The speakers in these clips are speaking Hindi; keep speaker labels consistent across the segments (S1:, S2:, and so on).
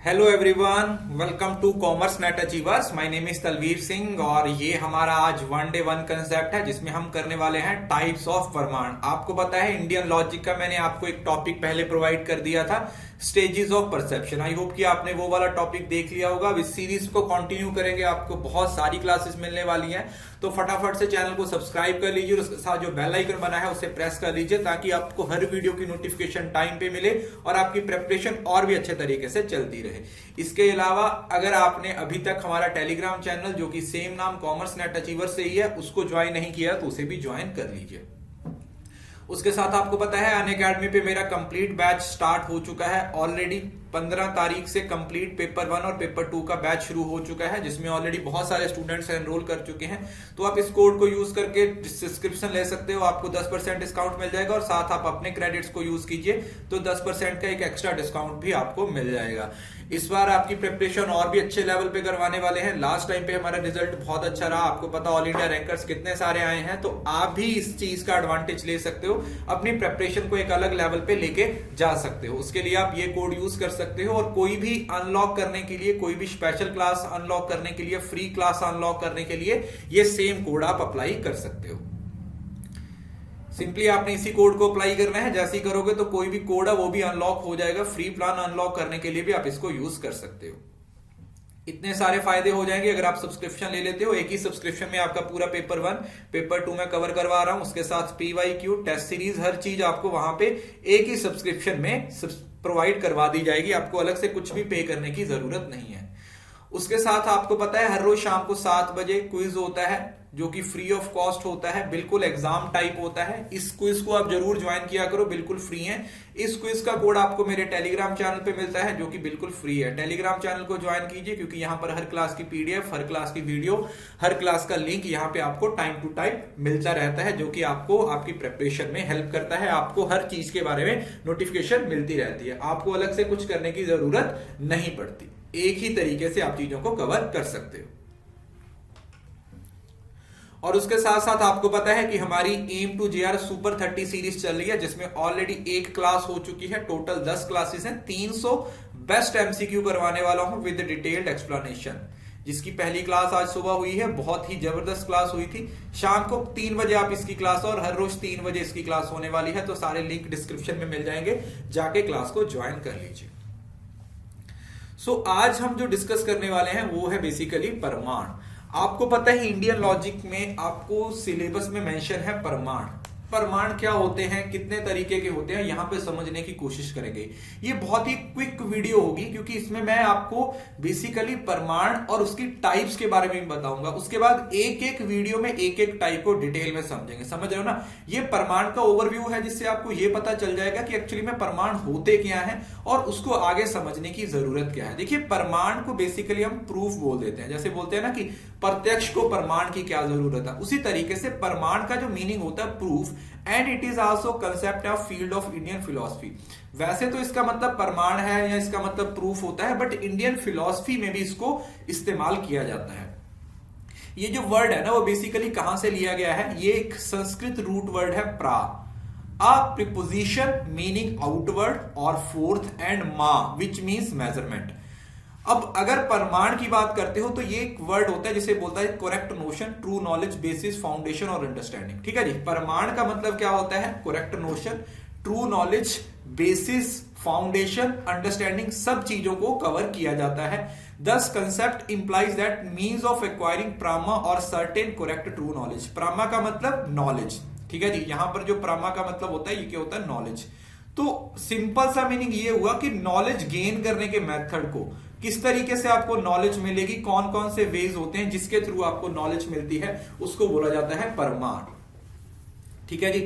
S1: Hello everyone, welcome to commerce net achievers. My name is Talveer Singh और ये हमारा आज वन डे वन कंसेप्ट है जिसमें हम करने वाले हैं टाइप्स ऑफ प्रमाण। आपको पता है इंडियन लॉजिक का मैंने आपको एक टॉपिक पहले प्रोवाइड कर दिया था, stages of perception. I hope कि आपने वो वाला टॉपिक देख लिया होगा। अब इस सीरीज को कंटिन्यू करेंगे, आपको बहुत सारी क्लासेस मिलने वाली हैं, तो फटाफट से चैनल को सब्सक्राइब कर लीजिए और उसके साथ जो बेल आइकन बना है उसे प्रेस कर लीजिए ताकि आपको हर वीडियो की नोटिफिकेशन टाइम पे मिले और आपकी प्रेपरेशन और भी अच्छे तरीके से चलती रहे। इसके अलावा अगर आपने अभी तक हमारा टेलीग्राम चैनल जो कि सेम नाम कॉमर्स नेट अचीवर से ही है उसको ज्वाइन नहीं किया तो उसे भी ज्वाइन कर लीजिए। उसके साथ आपको पता है अनअकैडमी पे मेरा कंप्लीट बैच स्टार्ट हो चुका है ऑलरेडी। 15 तारीख से कंप्लीट पेपर 1 और पेपर 2 का बैच शुरू हो चुका है जिसमें ऑलरेडी बहुत सारे स्टूडेंट्स एनरोल कर चुके हैं। तो आप इस कोड को यूज करके सब्सक्रिप्शन ले सकते हो, आपको 10% डिस्काउंट मिल जाएगा और साथ आप अपने क्रेडिट्स को यूज कीजिए तो 10% का एक एक्स्ट्रा डिस्काउंट भी आपको मिल जाएगा। इस बार आपकी प्रिपरेशन और भी अच्छे लेवल पे करवाने वाले हैं। लास्ट टाइम पे हमारा रिजल्ट बहुत अच्छा रहा, आपको पता ऑल इंडिया रैंकर्स कितने सारे आए हैं, तो आप भी इस चीज का एडवांटेज ले सकते हो, अपनी प्रिपरेशन को एक अलग लेवल पे लेके जा सकते हो। उसके लिए आप ये कोड यूज कर सकते हो और कोई भी अनलॉक करने के लिए, कोई भी स्पेशल क्लास अनलॉक करने के लिए, फ्री क्लास अनलॉक करने के लिए ये सेम कोड आप अप्लाई कर सकते हो। सिंपली आपने इसी कोड को अप्लाई करना है, जैसे ही करोगे तो कोई भी कोड है वो भी अनलॉक हो जाएगा। फ्री प्लान अनलॉक करने के लिए भी आप इसको यूज कर सकते हो। इतने सारे फायदे हो जाएंगे अगर आप सब्सक्रिप्शन ले लेते हो। एक ही सब्सक्रिप्शन में आपका पूरा पेपर 1 पेपर 2 में कवर करवा रहा हूं, उसके साथ PYQ टेस्ट सीरीज हर चीज आपको वहां पे एक ही सब्सक्रिप्शन में प्रोवाइड करवा दी जाएगी। आपको अलग से कुछ भी पे करने की जरूरत नहीं है। उसके साथ आपको पता है हर रोज शाम को 7 बजे क्विज होता है जो कि फ्री ऑफ कॉस्ट होता है, बिल्कुल एग्जाम टाइप होता है। इस क्विज को आप जरूर ज्वाइन किया करो, बिल्कुल फ्री है। इस क्विज का कोड आपको मेरे टेलीग्राम चैनल पे मिलता है जो कि बिल्कुल फ्री है। टेलीग्राम चैनल को ज्वाइन कीजिए क्योंकि यहाँ पर हर क्लास की PDF, हर क्लास की वीडियो, हर क्लास का लिंक यहाँ पे आपको टाइम टू टाइम मिलता रहता है जो कि आपको आपकी प्रिपरेशन में हेल्प करता है। आपको हर चीज के बारे में नोटिफिकेशन मिलती रहती है, आपको अलग से कुछ करने की जरूरत नहीं पड़ती। एक ही तरीके से आप चीजों को कवर कर सकते हो। और उसके साथ साथ आपको पता है कि हमारी M two JR super 30 series चल रही है जिसमें ऑलरेडी एक क्लास हो चुकी है। टोटल 10 क्लासेस हैं, 300 बेस्ट MCQ करवाने वाला हूं विद डिटेल्ड एक्सप्लेनेशन, जिसकी पहली क्लास आज सुबह हुई है। बहुत ही जबरदस्त क्लास हुई थी। शाम को 3 बजे आप इसकी क्लास, और हर रोज 3 बजे इसकी क्लास होने वाली है, तो सारे लिंक डिस्क्रिप्शन में मिल जाएंगे, जाके क्लास को ज्वाइन कर लीजिए। आज हम जो डिस्कस करने वाले हैं वो है बेसिकली प्रमाण। आपको पता है इंडियन लॉजिक में आपको सिलेबस में मेंशन है प्रमाण। प्रमाण क्या होते हैं, कितने तरीके के होते हैं, यहां पे समझने की कोशिश करेंगे। ये बहुत ही क्विक वीडियो होगी क्योंकि इसमें मैं आपको बेसिकली प्रमाण और उसकी टाइप्स के बारे में भी बताऊंगा। उसके बाद एक एक वीडियो में एक एक टाइप को डिटेल में समझेंगे। समझ रहे हो ना? ये प्रमाण का ओवरव्यू है जिससे आपको ये पता चल जाएगा कि एक्चुअली में प्रमाण होते क्या है और उसको आगे समझने की जरूरत क्या है। देखिए, प्रमाण को बेसिकली हम प्रूफ बोल देते हैं। जैसे बोलते हैं ना कि प्रत्यक्ष को प्रमाण की क्या जरूरत है, उसी तरीके से प्रमाण का जो मीनिंग होता है proof, and it is also concept of field of Indian philosophy. वैसे तो इसका मतलब प्रमाण है या इसका मतलब प्रूफ होता है, बट इंडियन फिलॉसफी में भी इसको इस्तेमाल किया जाता है। ये जो वर्ड है ना वो बेसिकली कहां से लिया गया है, ये एक संस्कृत रूट वर्ड है प्रा, अ प्रीपोजिशन मीनिंग आउटवर्ड और फोर्थ, एंड मा विच मीन्स मेजरमेंट। अब अगर प्रमाण की बात करते हो तो ये एक वर्ड होता है जिसे बोलता है correct notion, true knowledge, basis, foundation और अंडरस्टैंडिंग। ठीक है जी। प्रमाण का मतलब क्या होता है? Correct notion, true knowledge, basis, foundation, understanding, सब चीजों को कवर किया जाता है। This concept implies that means of acquiring प्रामा और सर्टेन करेक्ट ट्रू नॉलेज। प्रामा का मतलब नॉलेज, ठीक है जी। यहां पर जो प्रामा का मतलब होता है ये क्या होता है? नॉलेज। तो सिंपल सा मीनिंग ये हुआ कि नॉलेज गेन करने के मेथड को, किस तरीके से आपको नॉलेज मिलेगी, कौन कौन से वेज होते हैं जिसके थ्रू आपको नॉलेज मिलती है, उसको बोला जाता है प्रमाण। ठीक है जी।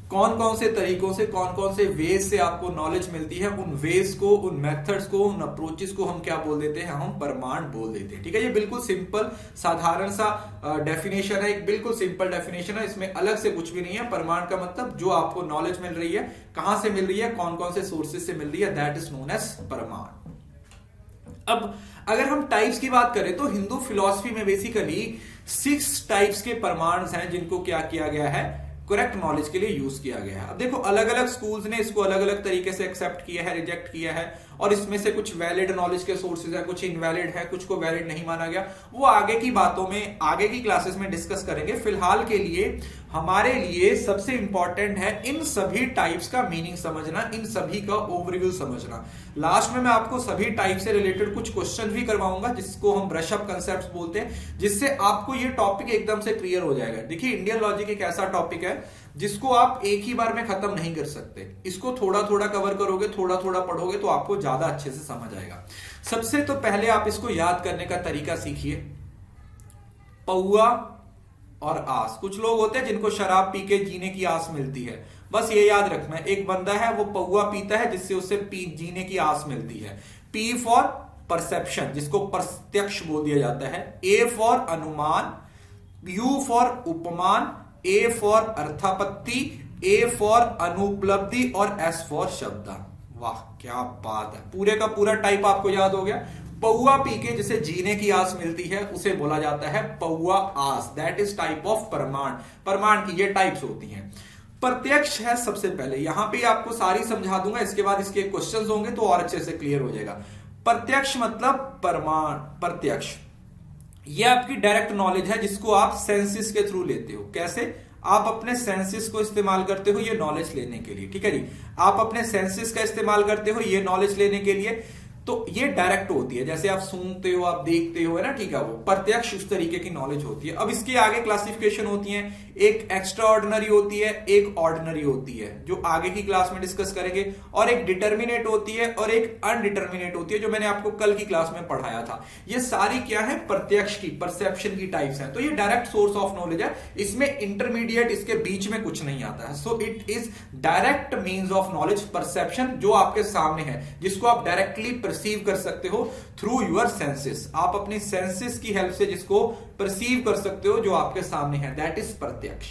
S1: कौन कौन से तरीकों से, कौन कौन से वेज से आपको नॉलेज मिलती है, उन वेज को, उन मेथड्स को, उन अप्रोचेस को हम क्या बोल देते हैं? हम प्रमाण बोल देते हैं। ठीक है, ये बिल्कुल सिंपल साधारण सा डेफिनेशन है, एक बिल्कुल सिंपल डेफिनेशन है, इसमें अलग से कुछ भी नहीं है। प्रमाण का मतलब जो आपको नॉलेज मिल रही है, कहां से मिल रही है, कौन कौन से सोर्सेज से मिल रही है, दैट इज नोन एज प्रमाण। अब अगर हम टाइप्स की बात करें तो हिंदू फिलॉसफी में बेसिकली 6 टाइप्स के प्रमाण हैं जिनको क्या किया गया है, करेक्ट नॉलेज के लिए यूज किया गया है। अब देखो अलग अलग स्कूल्स ने इसको अलग अलग तरीके से एक्सेप्ट किया है, रिजेक्ट किया है, और इसमें से कुछ वैलिड नॉलेज के सोर्सेज है, कुछ इनवैलिड है, कुछ को वैलिड नहीं माना गया, वो आगे की बातों में, आगे की क्लासेस में डिस्कस करेंगे। फिलहाल के लिए हमारे लिए सबसे इंपॉर्टेंट है इन सभी टाइप्स का मीनिंग समझना, इन सभी का ओवरव्यू समझना। लास्ट में मैं आपको सभी टाइप से रिलेटेड कुछ क्वेश्चन भी करवाऊंगा, जिसको हम ब्रश अप कंसेप्ट्स बोलते हैं, जिससे आपको ये टॉपिक एकदम से क्लियर हो जाएगा। देखिए, इंडियन लॉजिक एक ऐसा टॉपिक है जिसको आप एक ही बार में खत्म नहीं कर सकते। इसको थोड़ा थोड़ा कवर करोगे, थोड़ा थोड़ा पढ़ोगे तो आपको ज्यादा अच्छे से समझ आएगा। सबसे तो पहले आप इसको याद करने का तरीका सीखिए। पौआ और आस। कुछ लोग होते हैं जिनको शराब पी के जीने की आस मिलती है। बस ये याद रखना है, एक बंदा है वो पौआ पीता है जिससे उसे जीने की आस मिलती है। पी फॉर परसेप्शन, जिसको प्रत्यक्ष बोल दिया जाता है। ए फॉर अनुमान, यू फॉर उपमान, ए फॉर अर्थापत्ति, ए फॉर अनुपलब्धि और एस फॉर शब्द। वाह क्या बात है, पूरे का पूरा टाइप आपको याद हो गया। पौआ पी के जिसे जीने की आस मिलती है उसे बोला जाता है पौआ आस। दैट इज टाइप ऑफ प्रमाण। प्रमाण की ये टाइप्स होती हैं। प्रत्यक्ष है सबसे पहले, यहां पे आपको सारी समझा दूंगा, इसके बाद इसके क्वेश्चंस होंगे तो और अच्छे से क्लियर हो जाएगा। प्रत्यक्ष मतलब प्रमाण। प्रत्यक्ष ये आपकी डायरेक्ट नॉलेज है जिसको आप सेंसेस के थ्रू लेते हो। कैसे? आप अपने सेंसेस को इस्तेमाल करते हो ये नॉलेज लेने के लिए, ठीक है जी। आप अपने सेंसेस का इस्तेमाल करते हो ये नॉलेज लेने के लिए, तो ये डायरेक्ट होती है। जैसे आप सुनते हो, आप देखते हो, है ना, ठीक है। वो प्रत्यक्ष उस तरीके की नॉलेज होती है। अब इसके आगे क्लासिफिकेशन होती है, एक एक्स्ट्रा ऑर्डिनरी होती है, एक ऑर्डिनरी होती है, जो आगे की क्लास में डिस्कस करेंगे, और एक डिटर्मिनेट होती है और एक अनडिटर्मिनेट होती है, जो मैंने आपको कल की क्लास में पढ़ाया था। ये सारी क्या है? प्रत्यक्ष की, परसेप्शन की टाइप्स हैं। तो ये डायरेक्ट सोर्स ऑफ नॉलेज है, इसमें इंटरमीडिएट, इसके बीच में कुछ नहीं आता है। So it is direct means of knowledge, perception, जो आपके सामने है, जिसको आप डायरेक्टली परसीव कर सकते हो थ्रू योर सेंसेस। आप अपनी सेंसेस की हेल्प से जिसको परसीव कर सकते हो, जो आपके सामने है, दैट इज प्रत्यक्ष।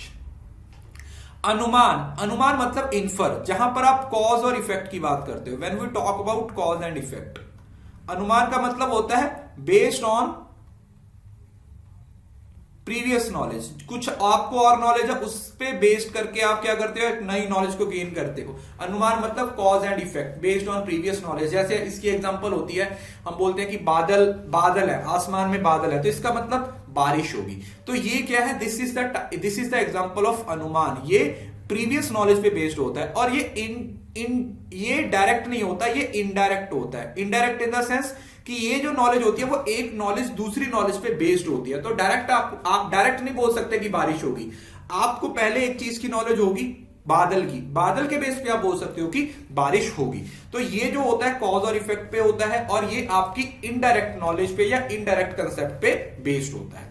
S1: अनुमान। अनुमान मतलब इन्फर, जहां पर आप कॉज और इफेक्ट की बात करते हो। When we talk about cause and effect, अनुमान का मतलब होता है बेस्ड ऑन प्रीवियस नॉलेज। कुछ आपको और नॉलेज है, उस पे बेस्ड करके आप क्या करते हो? एक नई नॉलेज को गेन करते हो। अनुमान मतलब cause and effect based on previous knowledge. जैसे इसकी एग्जांपल होती है, हम बोलते हैं कि बादल, बादल है, आसमान में बादल है, तो इसका मतलब बारिश होगी। तो ये क्या है? This is the example of अनुमान। ये प्रीवियस नॉलेज पे बेस्ड होता है, और ये डायरेक्ट नहीं होता, ये इनडायरेक्ट होता है। इनडायरेक्ट इन द सेंस कि ये जो नॉलेज होती है वो एक नॉलेज दूसरी नॉलेज पे बेस्ड होती है। तो डायरेक्ट आप डायरेक्ट नहीं बोल सकते कि बारिश होगी। आपको पहले एक चीज की नॉलेज होगी, बादल की, बादल के बेस पे आप बोल सकते हो कि बारिश होगी। तो ये जो होता है कॉज और इफेक्ट पे होता है, और ये आपकी इनडायरेक्ट नॉलेज पे या इनडायरेक्ट कंसेप्ट पे बेस्ड होता है।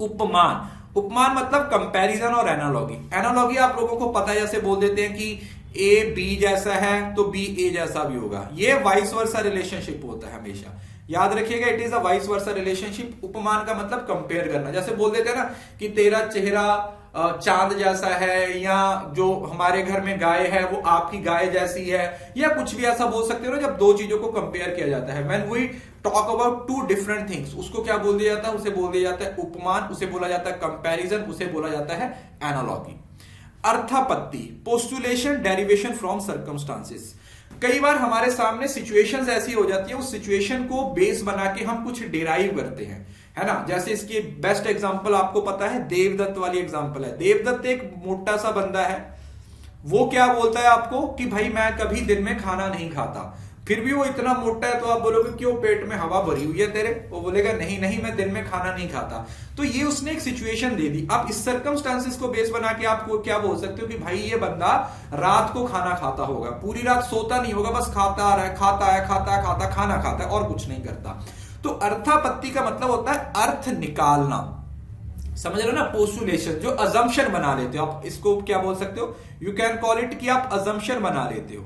S1: उपमान। उपमान मतलब कंपैरिजन और एनालॉगी। एनालॉगी आप लोगों को पता है, जैसे बोल देते हैं कि ए बी जैसा है तो बी ए जैसा भी होगा। ये वाइस वर्सा रिलेशनशिप होता है हमेशा, याद रखिएगा, it is a vice versa relationship. उपमान का मतलब कंपेयर करना। जैसे बोल देते हैं ना कि तेरा चेहरा चांद जैसा है, या जो हमारे घर में गाय है वो आपकी गाय जैसी है, या कुछ भी ऐसा बोल सकते हो ना, जब दो चीजों को कंपेयर किया जाता है। When we talk about two different things, उसको क्या बोल दिया जाता है? उसे बोल दिया जाता है उपमान, उसे बोला जाता है कंपैरिजन, उसे बोला जाता है एनालॉगी। अर्थापत्ति, पोस्टुलेशन, डेरिवेशन फ्रॉम सर्कमस्टांसेस। कई बार हमारे सामने सिचुएशंस ऐसी हो जाती है, उस सिचुएशन को बेस बना के हम कुछ डिराइव करते हैं, है ना। जैसे इसकी बेस्ट एग्जांपल आपको पता है, देवदत्त वाली एग्जांपल है। देवदत्त एक मोटा सा बंदा है, वो क्या बोलता है आपको कि भाई मैं कभी दिन में खाना नहीं खाता। फिर भी वो इतना मोटा है, तो आप बोलोगे क्यों, पेट में हवा भरी हुई है तेरे? वो बोलेगा नहीं नहीं, मैं दिन में खाना नहीं खाता। तो ये उसने एक सिचुएशन दे दी। अब इस सर्कमस्टांसेस को बेस बना के आप क्या बोल सकते हो कि भाई ये बंदा रात को खाना खाता होगा, पूरी रात सोता नहीं होगा, बस खाता रहा, खाता है, खाता खाना खाता है और कुछ नहीं करता। तो अर्थापत्ति का मतलब होता है अर्थ निकालना, समझ रहे हो ना। पोस्टुलेशन, जो अजम्पशन बना लेते हो आप, इसको क्या बोल सकते हो? यू कैन कॉल इट कि आप अजम्पशन बना लेते हो।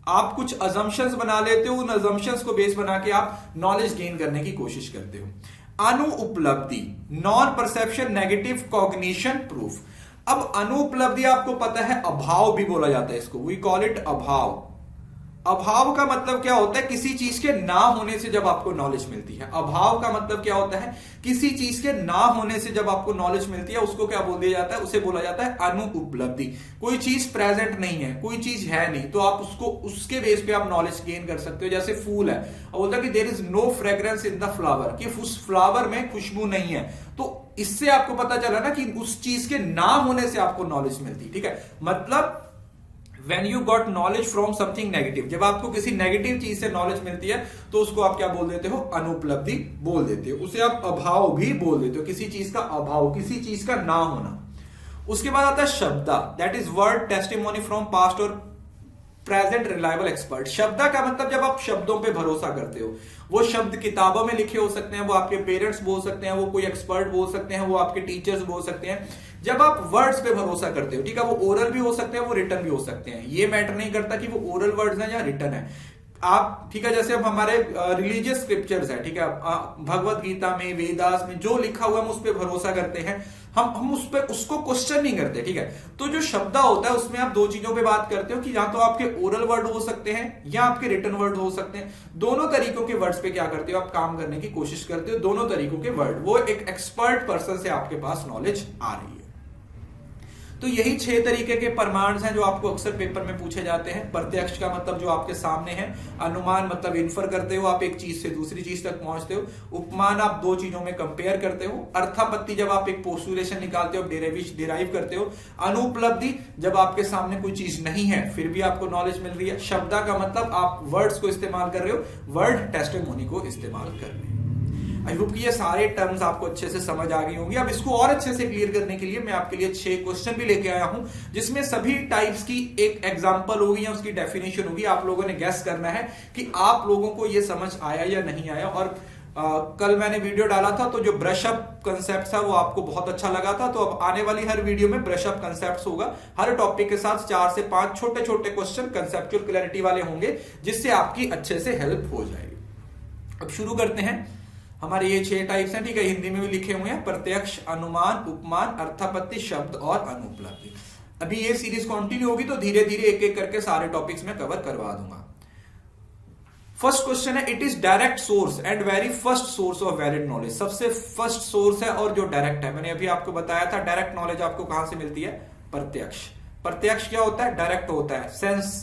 S1: आप कुछ अजम्पशंस बना लेते हो, उन अजम्पशंस को बेस बना के आप नॉलेज गेन करने की कोशिश करते हो। अनुपलब्धि, non perception, negative cognition, proof. अब अनुपलब्धि आपको पता है, अभाव भी बोला जाता है इसको, वी कॉल इट अभाव। अभाव का मतलब क्या होता है? किसी चीज के ना होने से जब आपको नॉलेज मिलती है। अभाव का मतलब क्या होता है? किसी चीज के ना होने से जब आपको नॉलेज मिलती है उसको क्या बोल दिया जाता है? उसे बोला जाता है अनुपलब्धि। कोई चीज प्रेजेंट नहीं है, कोई चीज है नहीं, तो आप उसको उसके बेस पे आप नॉलेज गेन कर सकते हो। जैसे फूल है, और बोलता है कि there is no fragrance in the flower, कि उस फ्लावर में खुशबू नहीं है। तो इससे आपको पता चला ना कि उस चीज के ना होने से आपको नॉलेज मिलती है। ठीक है, मतलब When you got knowledge from something negative, जब आपको किसी नेगेटिव चीज से नॉलेज मिलती है तो उसको आप क्या बोल देते हो? अनुपलब्धि बोल देते हो। उसे आप अभाव भी बोल देते हो, किसी चीज का अभाव, किसी चीज का ना होना। उसके बाद आता है शब्दा, that is word testimony from past और प्रेजेंट रिलायबल एक्सपर्ट। शब्दा का मतलब जब आप शब्दों पे भरोसा करते हो, वो शब्द किताबों में लिखे हो सकते हैं, वो आपके पेरेंट्स बोल सकते हैं, वो कोई एक्सपर्ट बोल सकते हैं, वो आपके टीचर्स बोल सकते हैं। जब आप वर्ड्स पे भरोसा करते हो, ठीक है, वो ओरल भी हो सकते हैं, वो रिटर्न भी हो सकते हैं, ये मैटर नहीं करता कि वो ओरल वर्ड्स हैं या रिटर्न है। आप, ठीक है, जैसे अब हमारे रिलीजियस स्क्रिप्चर्स है, ठीक है, भगवत गीता में, वेदास में जो लिखा हुआ हम उस पर भरोसा करते हैं, हम उस पर उसको क्वेश्चन नहीं करते। ठीक है, तो जो शब्द होता है उसमें आप दो चीजों पे बात करते हो कि या तो आपके ओरल वर्ड हो सकते हैं या आपके रिटन वर्ड हो सकते हैं। दोनों तरीकों के वर्ड्स पे क्या करते हो? आप काम करने की कोशिश करते हो, दोनों तरीकों के वर्ड, वो एक एक्सपर्ट पर्सन से आपके पास नॉलेज आ रही है। तो यही 6 तरीके के प्रमाण हैं जो आपको अक्सर पेपर में पूछे जाते हैं। प्रत्यक्ष का मतलब जो आपके सामने है, अनुमान मतलब इन्फर करते हो, आप एक चीज से दूसरी चीज तक पहुंचते हो, उपमान आप दो चीजों में कंपेयर करते हो, अर्थापत्ति जब आप एक पोस्टुलेशन निकालते हो, डिराइव करते हो, अनुपलब्धि जब आपके सामने कोई चीज नहीं है फिर भी आपको नॉलेज मिल रही है, शब्दा का मतलब आप वर्ड्स को इस्तेमाल कर रहे हो, वर्ड टेस्टिमोनी को इस्तेमाल कर रहे हो। आई होप कि ये सारे टर्म्स आपको अच्छे से समझ आ गई होंगी। अब इसको और अच्छे से क्लियर करने के लिए मैं आपके लिए 6 क्वेश्चन भी लेके आया हूं, जिसमें सभी टाइप्स की एक एग्जांपल होगी या उसकी डेफिनेशन होगी। आप लोगों ने गेस करना है कि आप लोगों को ये समझ आया या नहीं आया। और कल मैंने वीडियो डाला था तो जो ब्रशअप कंसेप्ट था वो आपको बहुत अच्छा लगा था, तो अब आने वाली हर वीडियो में ब्रशअप कंसेप्ट होगा। हर टॉपिक के साथ 4 से 5 छोटे छोटे क्वेश्चन कंसेप्चुअल क्लैरिटी वाले होंगे, जिससे आपकी अच्छे से हेल्प हो जाएगी। अब शुरू करते हैं। हमारे ये 6 टाइप्स हैं, ठीक है, हिंदी में भी लिखे हुए हैं, प्रत्यक्ष, अनुमान, उपमान, अर्थापत्ति, शब्द और अनुपलब्धि। अभी ये सीरीज कंटिन्यू होगी तो धीरे धीरे एक एक करके सारे टॉपिक्स में कवर करवा दूंगा। फर्स्ट क्वेश्चन है, it is direct source and very first source of valid knowledge. सबसे फर्स्ट सोर्स है और जो डायरेक्ट है। मैंने अभी आपको बताया था डायरेक्ट नॉलेज आपको कहां से मिलती है? प्रत्यक्ष। प्रत्यक्ष क्या होता है? डायरेक्ट होता है। सेंस,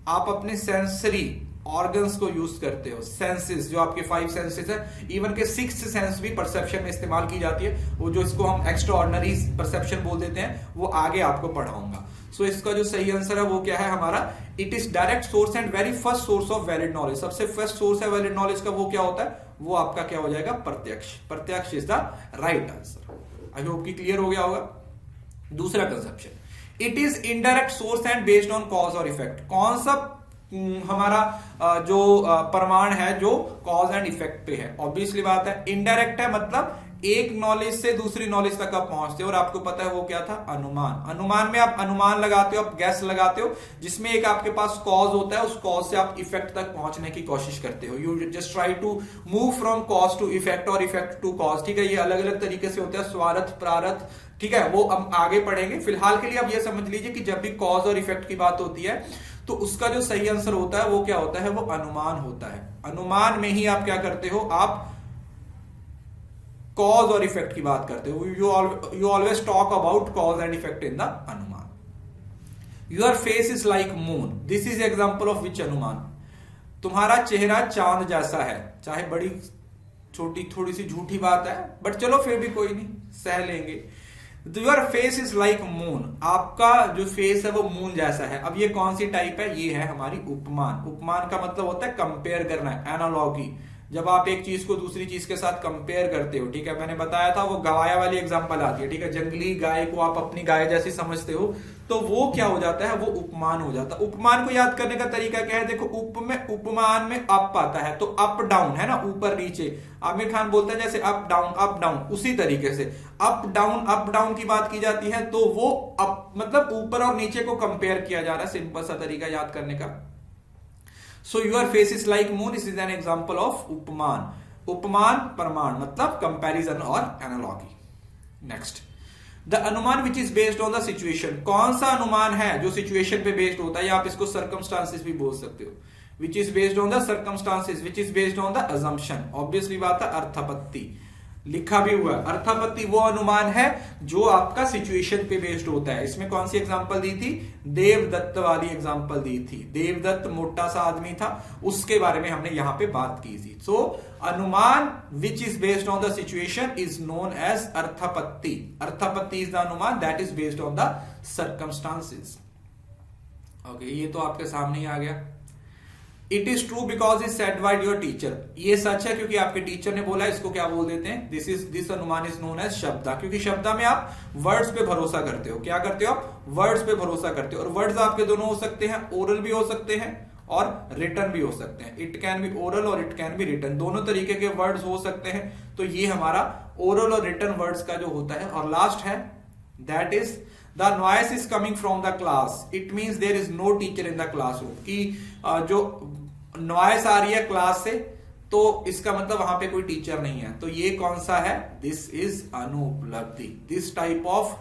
S1: आप अपने सेंसरी ऑर्गन्स को यूज करते हो, सेंसेस जो आपके 5 सेंसेस है, इवन के 6th सेंस भी परसेप्शन में इस्तेमाल की जाती है, वो जो इसको हम एक्स्ट्रा ऑर्डिनरी परसेप्शन बोल देते हैं, वो आगे आपको पढ़ाऊंगा। सो इसका जो सही आंसर है वो क्या है हमारा? It is direct source and very first source of valid knowledge. सबसे फर्स्ट सोर्स है वैलिड नॉलेज का, वो क्या होता है? वो आपका क्या हो जाएगा? प्रत्यक्ष। प्रत्यक्ष is the right answer. I hope कि क्लियर हो गया होगा। दूसरा conception, it is indirect source and based on cause और इफेक्ट। कौन सा हमारा जो प्रमाण है जो कॉज एंड इफेक्ट पे है? ऑब्वियसली बात है, इनडायरेक्ट है, मतलब एक नॉलेज से दूसरी नॉलेज तक आप पहुंचते हो, और आपको पता है वो क्या था? अनुमान। अनुमान में आप अनुमान लगाते हो, आप गैस लगाते हो, जिसमें एक आपके पास कॉज होता है, उस कॉज से आप इफेक्ट तक पहुंचने की कोशिश करते हो। You just try to move from cause to effect और इफेक्ट टू कॉज। ठीक है, ये अलग अलग तरीके से होता है, स्वार्थ, प्रारब्ध, ठीक है, वो हम आगे पढ़ेंगे। फिलहाल के लिए आप ये समझ लीजिए कि जब भी कॉज और इफेक्ट की बात होती है तो उसका जो सही आंसर होता है वो क्या होता है? वो अनुमान होता है। अनुमान में ही आप क्या करते हो? आप कॉज और इफेक्ट की बात करते हो। You always talk about cause and effect in the अनुमान। Your face is like moon, this is example of which अनुमान? तुम्हारा चेहरा चांद जैसा है। चाहे बड़ी छोटी थोड़ी सी झूठी बात है, बट चलो फिर भी कोई नहीं, सह लेंगे। Your face is like moon, आपका जो फेस है वो मून जैसा है। अब ये कौन सी टाइप है? ये है हमारी उपमान। उपमान का मतलब होता है कंपेयर करना, एनालॉगी। जब आप एक चीज को दूसरी चीज के साथ कंपेयर करते हो, ठीक है, मैंने बताया था वो गवाया वाली एग्जांपल आती है, ठीक है, जंगली गाय को आप अपनी गाय जैसी समझते हो, तो वो क्या हो जाता है? वो उपमान हो जाता है। उपमान को याद करने का तरीका क्या है? देखो, उपमान में अप आता है, तो अप डाउन है ना, ऊपर नीचे। आमिर खान बोलता है जैसे अप डाउन, उसी तरीके से अप डाउन की बात की जाती है, तो वो अप मतलब ऊपर और नीचे को कंपेयर किया जा रहा है। सिंपल सा तरीका याद करने का। So your face is like moon, this is an example of उपमान। उपमान प्रमाण मतलब कंपैरिजन और एनालॉजी। नेक्स्ट, द अनुमान which is based on the situation. कौन सा अनुमान है जो सिचुएशन पे बेस्ड होता है, या आप इसको सर्कमस्टांसेस भी बोल सकते हो। विच is based on the circumstances, which is based on the assumption. Obviously बात है, अर्थापत्ति लिखा भी हुआ है। अर्थापत्ति वो अनुमान है जो आपका सिचुएशन पे बेस्ड होता है। इसमें कौन सी एग्जांपल दी थी? देवदत्त वाली एग्जांपल दी थी। देवदत्त मोटा सा आदमी था, उसके बारे में हमने यहां पे बात की थी। सो अनुमान which is based on the situation is known as अर्थापत्ति। अर्थापत्ति इज द अनुमान that is based on the circumstances. Okay, ये तो आपके सामने ही आ गया। It is true because is said by your teacher. ये सच है क्योंकि आपके टीचर ने बोला। इसको क्या बोल देते हैं? दिस अनुमान इज नोन एज शब्दा, क्योंकि शब्दा में आप वर्ड्स पे भरोसा करते हो। क्या करते हो आप? वर्ड्स पे भरोसा करते हो। और वर्ड्स आपके दोनों हो सकते हैं, ओरल भी हो सकते हैं और रिटन भी हो सकते हैं। इट कैन बी ओरल और इट कैन बी रिटन, दोनों तरीके के वर्ड्स हो सकते हैं। तो ये हमारा ओरल और रिटन वर्ड्स का जो होता है। और लास्ट है that is the noise is coming from the class, it means there is no teacher in the classroom. की जो नॉइस आ रही है क्लास से, तो इसका मतलब वहां पे कोई टीचर नहीं है। तो ये कौन सा है? दिस इज अनुपलब्धि। दिस टाइप ऑफ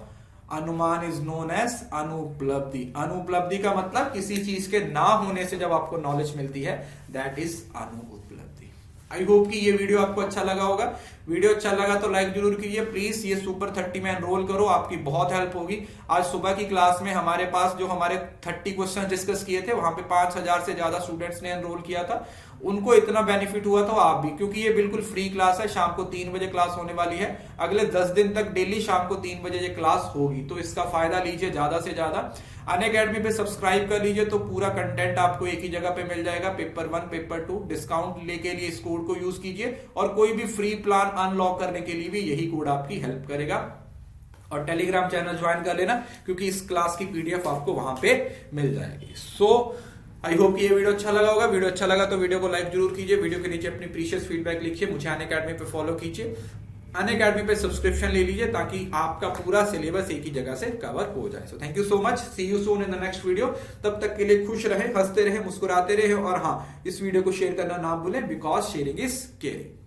S1: अनुमान इज नोन एज अनुपलब्धि। अनुपलब्धि का मतलब किसी चीज के ना होने से जब आपको नॉलेज मिलती है, दैट इज अनुपलब्धि। आई होप कि ये वीडियो आपको अच्छा लगा होगा। वीडियो अच्छा लगा तो लाइक जरूर कीजिए प्लीज। ये सुपर 30 में एनरोल करो, आपकी बहुत हेल्प होगी। आज सुबह की क्लास में हमारे पास जो हमारे 30 क्वेश्चन डिस्कस किए थे, वहां पे 5000 से ज्यादा स्टूडेंट्स ने एनरोल किया था। उनको इतना बेनिफिट हुआ तो आप भी, क्योंकि ये बिल्कुल फ्री क्लास है। शाम को 3 बजे क्लास होने वाली है। अगले 10 दिन तक डेली शाम को 3 बजे ये क्लास होगी। तो इसका फायदा लीजिए ज्यादा से ज्यादा। अनअकैडमी पे सब्सक्राइब कर लीजिए तो पूरा कंटेंट आपको एक ही जगह पे मिल जाएगा। पेपर 1, पेपर 2 डिस्काउंट लेके लिए इस कोड को यूज कीजिए। और कोई भी फ्री प्लान अनलॉक करने के लिए भी यही कोड आपकी हेल्प करेगा। और टेलीग्राम चैनल ज्वाइन कर लेना, क्योंकि इस क्लास की पीडीएफ आपको वहां पे मिल जाएगी। सो आई होप कि ये वीडियो अच्छा लगा होगा। वीडियो अच्छा लगा तो वीडियो को लाइक जरूर कीजिए। वीडियो के नीचे अपनी प्रीशियस फीडबैक लिखिए। मुझे अनअकैडमी पे फॉलो कीजिए। अनअकैडमी पे सब्सक्रिप्शन ले लीजिए ताकि आपका पूरा सिलेबस एक ही जगह से कवर हो जाए। So thank you so much. See you soon in the next video. तब तक के लिए खुश रहे, हंसते रहे, मुस्कुराते रहे। और हाँ, इस वीडियो को शेयर करना ना भूलें, बिकॉज शेयरिंग इज केयरिंग।